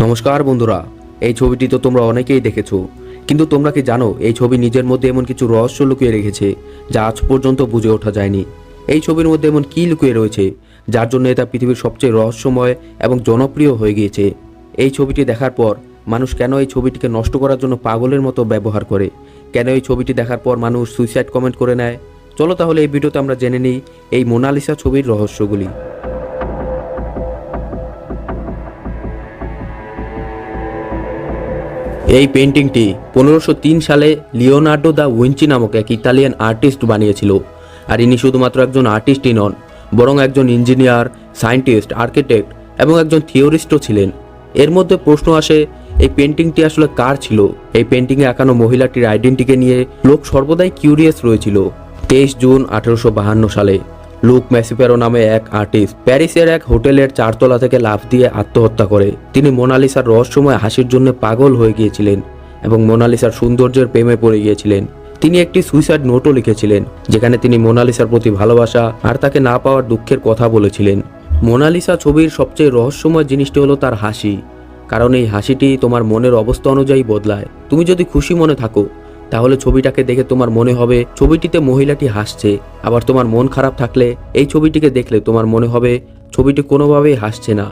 নমস্কার বন্ধুরা, এই ছবিটি তো তোমরা অনেকেই দেখেছো, কিন্তু তোমরা কি জানো এই ছবি নিজের মধ্যে এমন কিছু রহস্য লুকিয়ে রেখেছে যা আজ পর্যন্ত বুঝে ওঠা যায়নি। এই ছবির মধ্যে এমন কি লুকিয়ে রয়েছে যার জন্য এটা পৃথিবীর সবচেয়ে রহস্যময় এবং জনপ্রিয় হয়ে গিয়েছে। এই ছবিটি দেখার পর মানুষ কেন এই ছবিটিকে নষ্ট করার জন্য পাগলের মতো ব্যবহার করে, কেন এই ছবিটি দেখার পর মানুষ সুইসাইড কমেন্ট করে নেয়। চলো তাহলে এই ভিডিওতে আমরা জেনে নিই এই মোনালিসা ছবির রহস্যগুলি। এই পেন্টিংটি 1503 সালে লিওনার্দো দা ভিঞ্চি নামক এক ইতালিয়ান আর্টিস্ট বানিয়েছিল। আর ইনি শুধুমাত্র একজন আর্টিস্টই নন, বরং একজন ইঞ্জিনিয়ার, সায়েন্টিস্ট, আর্কিটেক্ট এবং একজন থিওরিস্টও ছিলেন। এর মধ্যে প্রশ্ন আসে, এই পেন্টিংটি আসলে কার ছিল? এই পেন্টিংয়ে আঁকানো মহিলাটির আইডেন্টিটি নিয়ে লোক সর্বদাই কিউরিয়াস রয়েছিল। 23 জুন 1852 সালে লুক ম্যাসিপেরো নামে এক আর্টিস্ট প্যারিসের এক হোটেলের 4 তলা থেকে লাফ দিয়ে আত্মহত্যা করে। তিনি মোনালিসার রহস্যময় হাসির জন্য পাগল হয়ে গিয়েছিলেন এবং মোনালিসার সৌন্দর্যের প্রেমে পড়ে গিয়েছিলেন। তিনি একটি সুইসাইড নোটও লিখেছিলেন, যেখানে তিনি মোনালিসার প্রতি ভালোবাসা আর তাকে না পাওয়ার দুঃখের কথা বলেছিলেন। মোনালিসা ছবির সবচেয়ে রহস্যময় জিনিসটি হলো তার হাসি, কারণ এই হাসিটি তোমার মনের অবস্থা অনুযায়ী বদলায়। তুমি যদি খুশি মনে থাকো তাহলে ছবিটাকে দেখে তোমার মনে হবে ছবিটিতে মহিলাটি হাসছে, আবার তোমার মন খারাপ থাকলে এই ছবিটিকে দেখলে তোমার মনে হবে ছবিটি কোনোভাবেই হাসছে না।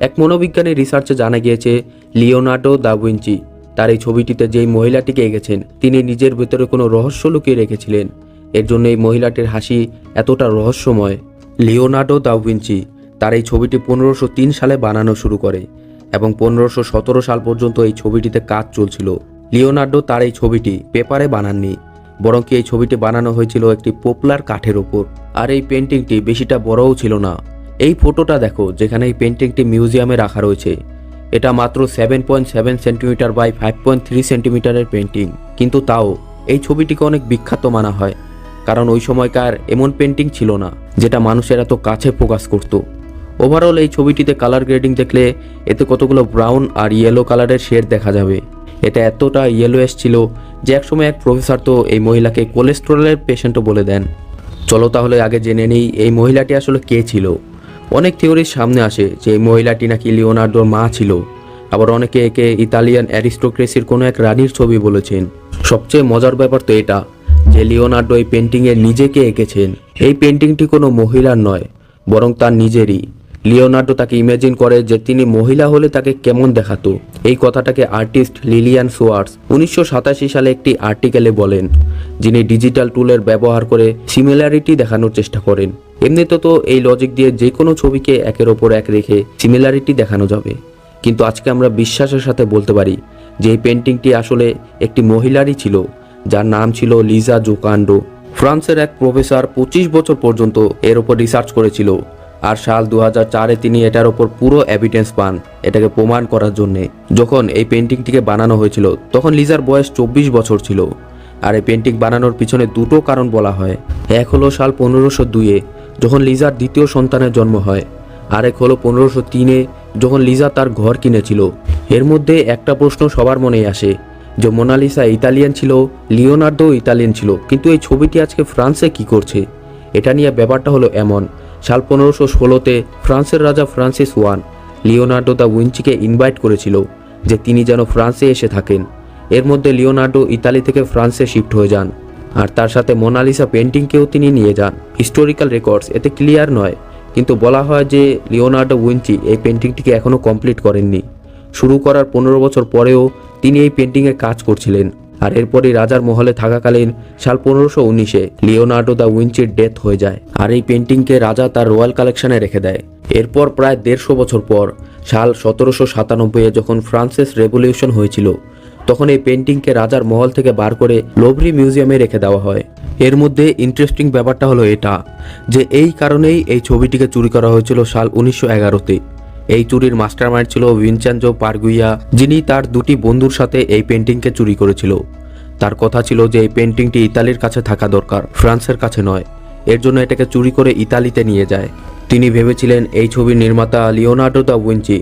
এক মনোবিজ্ঞানী রিসার্চে জানা গিয়েছে লিওনার্দো দা ভিঞ্চি তার এই ছবিটিতে যেই মহিলাটিকে এঁকেছেন তিনি নিজের ভেতরে কোনো রহস্য লুকিয়ে রেখেছিলেন। এর জন্য এই মহিলাটির হাসি এতটা রহস্যময়। লিওনার্দো দা ভিঞ্চি তার এই ছবিটি 1503 সালে বানানো শুরু করে এবং 1517 সাল পর্যন্ত এই ছবিটিতে কাজ চলছিল। লিওনার্দো তার এই ছবিটি পেপারে বানাননি, বরং কি এই ছবিটি বানানো হয়েছিল একটি পপুলার কাঠের ওপর। আর এই পেন্টিংটি বেশিটা বড়ও ছিল না। এই ফটোটা দেখো, যেখানে এই পেন্টিংটি মিউজিয়ামে রাখা রয়েছে। এটা মাত্র 7.7 সেন্টিমিটার বাই 5.3 সেন্টিমিটারের পেন্টিং, কিন্তু তাও এই ছবিটিকে অনেক বিখ্যাত মানা হয়, কারণ ওই সময়কার এমন পেন্টিং ছিল না যেটা মানুষের এত কাছে ফোকাস করত। ওভারঅল এই ছবিটিতে কালার গ্রেডিং দেখলে এতে কতগুলো ব্রাউন আর ইয়েলো কালারের শেড দেখা যাবে। এটা এতটা ইয়েলোয়েস ছিল যে একসময় এক প্রফেসর তো এই মহিলাকে কোলেস্টেরলের পেশেন্টও বলে দেন। চলো তাহলে আগে জেনে নিই এই মহিলাটি আসলে কে ছিল। অনেক থিওরির সামনে আসে যে এই মহিলাটি নাকি লিওনার্দোর মা ছিল, আবার অনেকে একে ইতালিয়ান অ্যারিস্টোক্রেসির কোনো এক রানীর ছবি বলেছেন। সবচেয়ে মজার ব্যাপার তো এটা যে লিওনার্দো এই পেন্টিংয়ে নিজেকে এঁকেছেন। এই পেন্টিংটি কোনো মহিলার নয়, বরং তার নিজেরই। লিওনার্দো তাকে ইমাজিন করে যে তিনি মহিলা হলে তাকে কেমন দেখাতো। এই কথাটাকে আর্টিস্ট লিলিয়ান সোয়ার্টস 1987 সালে একটি আর্টিকেলে বলেন, যিনি ডিজিটাল টুলের ব্যবহার করে সিমিলারিটি দেখানোর চেষ্টা করেন। এমনিতে তো এই লজিক দিয়ে যে কোনো ছবিকে একের ওপর এক রেখে সিমিলারিটি দেখানো যাবে, কিন্তু আজকে আমরা বিশ্বাসের সাথে বলতে পারি যে এই পেন্টিংটি আসলে একটি মহিলারই ছিল, যার নাম ছিল লিজা জোকান্ডো। ফ্রান্সের এক প্রফেসর 25 বছর পর্যন্ত এর ওপর রিসার্চ করেছিল, আর সাল 2004-এ তিনি এটার ওপর পুরো এভিডেন্স পান এটাকে প্রমাণ করার জন্যে। যখন এই পেন্টিংটিকে বানানো হয়েছিল তখন লিজার বয়স 24 বছর ছিল। আর এই পেন্টিং বানানোর পিছনে দুটো কারণ বলা হয়। এক হলো সাল 1502-এ যখন লিজার দ্বিতীয় সন্তানের জন্ম হয়, আর এক হলো 1503-এ যখন লিজা তার ঘর কিনেছিল। এর মধ্যে একটা প্রশ্ন সবার মনেই আসে যে মোনালিসা ইতালিয়ান ছিল, লিওনার্দো ইতালিয়ান ছিল, কিন্তু এই ছবিটি আজকে ফ্রান্সে কি করছে? এটা নিয়ে ব্যাপারটা হলো এমন, সাল 1516-তে ফ্রান্সের রাজা ফ্রান্সিস I লিওনার্দো দা ভিঞ্চিকে ইনভাইট করেছিল যে তিনি যেন ফ্রান্সে এসে থাকেন। এর মধ্যে লিওনার্দো ইতালি থেকে ফ্রান্সে শিফট হয়ে যান, আর তার সাথে মোনালিসা পেন্টিংকেও তিনি নিয়ে যান। হিস্টোরিক্যাল রেকর্ডস এতে ক্লিয়ার নয়, কিন্তু বলা হয় যে লিওনার্দো ভিঞ্চি এই পেন্টিংটিকে এখনও কমপ্লিট করেননি। শুরু করার 15 বছর পরেও তিনি এই পেন্টিংয়ে কাজ করছিলেন। আর এরপরই রাজার মহলে থাকাকালীন সাল 1519-এ লিওনার্দো দা ভিঞ্চির ডেথ হয়ে যায়, আর এই পেন্টিংকে রাজা তার রয়্যাল কালেকশনে রেখে দেয়। এরপর প্রায় 150 বছর পর সাল 1797-এ যখন ফ্রান্সেস রেভলিউশন হয়েছিল, তখন এই পেন্টিংকে রাজার মহল থেকে বার করে লোভরি মিউজিয়ামে রেখে দেওয়া হয়। এর মধ্যে ইন্টারেস্টিং ব্যাপারটা হলো এটা যে এই কারণেই এই ছবিটিকে চুরি করা হয়েছিল সাল 1911-তে। এই চুরির মাস্টারমাইন্ড ছিল ভিনচেনজো পারগুইয়া, যিনি তার দুটি বন্ধুর সাথে এই পেন্টিংকে চুরি করেছিল। তার কথা ছিল যে এই পেন্টিংটি ইতালির কাছে থাকা দরকার, ফ্রান্সের কাছে নয়। এর জন্য এটাকে চুরি করে ইতালিতে নিয়ে যায়। তিনি ভেবেছিলেন এই ছবির নির্মাতা লিওনার্দো দা ভিঞ্চি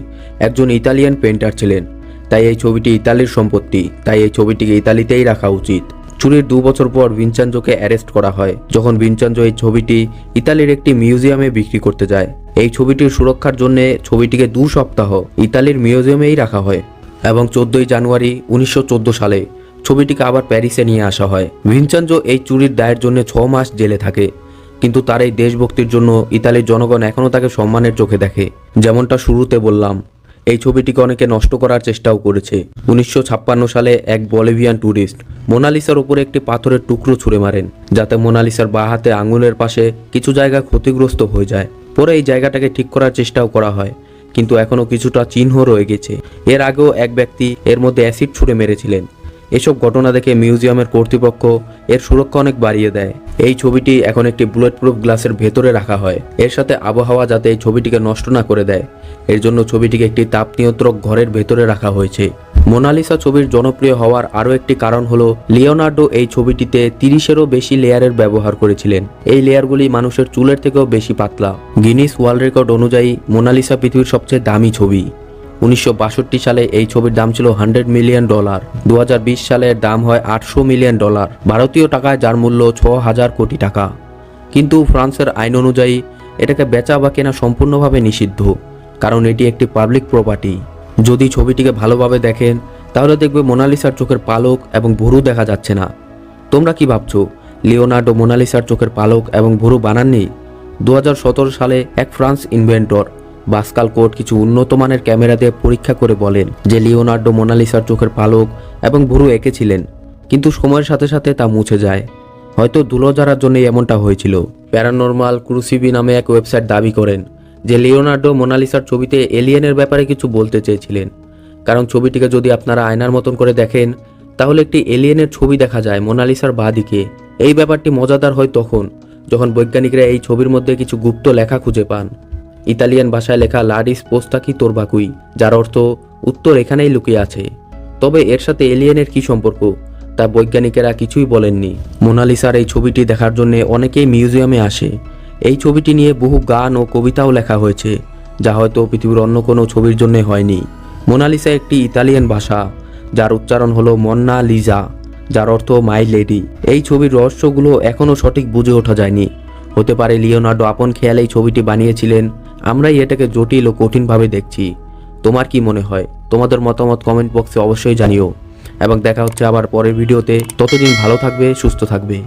একজন ইতালিয়ান পেন্টার ছিলেন, তাই এই ছবিটি ইতালির সম্পত্তি, তাই এই ছবিটিকে ইতালিতেই রাখা উচিত। চুরির 2 বছর পর ভিনচেনজোকে অ্যারেস্ট করা হয়, যখন ভিনচেনজো এই ছবিটি ইতালির একটি মিউজিয়ামে বিক্রি করতে যায়। এই ছবিটির সুরক্ষার জন্য ছবিটিকে 2 সপ্তাহ ইতালির মিউজিয়ামেই রাখা হয় এবং 14 জানুয়ারি 1914 সালে ছবিটিকে আবার প্যারিসে নিয়ে আসা হয়। ভিনচেনজো এই চুরির দায়ের জন্য 6 মাস জেলে থাকে, কিন্তু তার এই দেশভক্তির জন্য ইতালির জনগণ এখনও তাকে সম্মানের চোখে দেখে। যেমনটা শুরুতে বললাম, এই ছবিটিকে অনেকে নষ্ট করার চেষ্টাও করেছে। 1956 সালে এক বলিভিয়ান ট্যুরিস্ট মোনালিসার উপরে একটি পাথরের টুকরো ছুঁড়ে মারেন, যাতে মোনালিসার বাঁ হাতে আঙুলের পাশে কিছু জায়গা ক্ষতিগ্রস্ত হয়ে যায়। পরে এই জায়গাটাকে ঠিক করার চেষ্টাও করা হয়, কিন্তু এখনও কিছুটা চিহ্ন রয়ে গেছে। এর আগেও এক ব্যক্তি এর মধ্যে অ্যাসিড ছুঁড়ে মেরেছিলেন। এসব ঘটনা দেখে মিউজিয়ামের কর্তৃপক্ষ এর সুরক্ষা অনেক বাড়িয়ে দেয়। এই ছবিটি এখন একটি বুলেট প্রুফ গ্লাসের ভেতরে রাখা হয়, এর সাথে আবহাওয়া যাতে এই ছবিটিকে নষ্ট না করে দেয়, এর জন্য ছবিটিকে একটি তাপ নিয়ন্ত্রক ঘরের ভেতরে রাখা হয়েছে। মোনালিসা ছবির জনপ্রিয় হওয়ার আরও একটি কারণ হলো লিওনার্ডো এই ছবিটিতে 30-এরও বেশি লেয়ারের ব্যবহার করেছিলেন। এই লেয়ারগুলি মানুষের চুলের থেকেও বেশি পাতলা। গিনিস ওয়ার্ল্ড রেকর্ড অনুযায়ী মোনালিসা পৃথিবীর সবচেয়ে দামি ছবি। 1962 সালে এই ছবির দাম ছিল $100 মিলিয়ন। 2020 সালে এর দাম হয় $800 মিলিয়ন, ভারতীয় টাকায় যার মূল্য 6000 কোটি টাকা। কিন্তু ফ্রান্সের আইন অনুযায়ী এটাকে বেচা বা কেনা সম্পূর্ণভাবে নিষিদ্ধ, কারণ এটি একটি পাবলিক প্রপার্টি। যদি ছবিটিকে ভালোভাবে দেখেন তাহলে দেখবে মোনালিসার চোখের পালক এবং ভুরু দেখা যাচ্ছে না। তোমরা কি ভাবছো লিওনার্ডো মোনালিসার চোখের পালক এবং ভুরু বানাননি? 2017 সালে এক ফ্রান্স ইনভেন্টর বাস্কাল কোট কিছু উন্নত মানের ক্যামেরা দিয়ে পরীক্ষা করে বলেন যে লিওনার্ডো মোনালিসার চোখের পালক এবং ভুরু এঁকেছিলেন, কিন্তু সময়ের সাথে সাথে তা মুছে যায়। হয়তো ধুলো ঝাড়ার জন্যই এমনটা হয়েছিল। প্যারানরমাল ক্রুসিবি নামে এক ওয়েবসাইট দাবি করেন যে লিওনার্ডো মোনালিসার ছবিতে এলিয়েনের ব্যাপারে কিছু বলতে চেয়েছিলেন, কারণ ছবিটিকে যদি আপনারা আয়নার মতন করে দেখেন তাহলে একটি এলিয়েনের ছবি দেখা যায় মোনালিসার বাঁ দিকে। এই ব্যাপারটি মজাদার হয় তখন যখন বৈজ্ঞানিকরা এই ছবির মধ্যে কিছু গুপ্ত লেখা খুঁজে পান। ইতালিয়ান ভাষায় লেখা লাডিস পোস্তাকি তোরবাকুই, যার অর্থ উত্তর এখানেই লুকিয়ে আছে। তবে এর সাথে এলিয়েনের কি সম্পর্ক তা বৈজ্ঞানিকেরা কিছুই বলেননি। মোনালিসার এই ছবিটি দেখার জন্য অনেকেই মিউজিয়ামে আসে। এই ছবিটি নিয়ে বহু গান ও কবিতাও লেখা হয়েছে, যা হয়তো পৃথিবীর অন্য কোনো ছবির জন্য হয়নি। মোনালিসা একটি ইতালিয়ান ভাষা, যার উচ্চারণ হলো মন্না লিজা, যার অর্থ মাই লেডি। এই ছবির রহস্যগুলো এখনও সঠিক বুঝে ওঠা যায়নি। হতে পারে লিওনার্ডো আপন খেয়ালে এই ছবিটি বানিয়েছিলেন, আমরাই এটাকে জটিল ও কঠিনভাবে দেখছি। তোমার কি মনে হয়? তোমাদের মতামত কমেন্ট বক্সে অবশ্যই জানিও, এবং দেখা হচ্ছে আবার পরের ভিডিওতে। ততদিন ভালো থাকবে, সুস্থ থাকবে।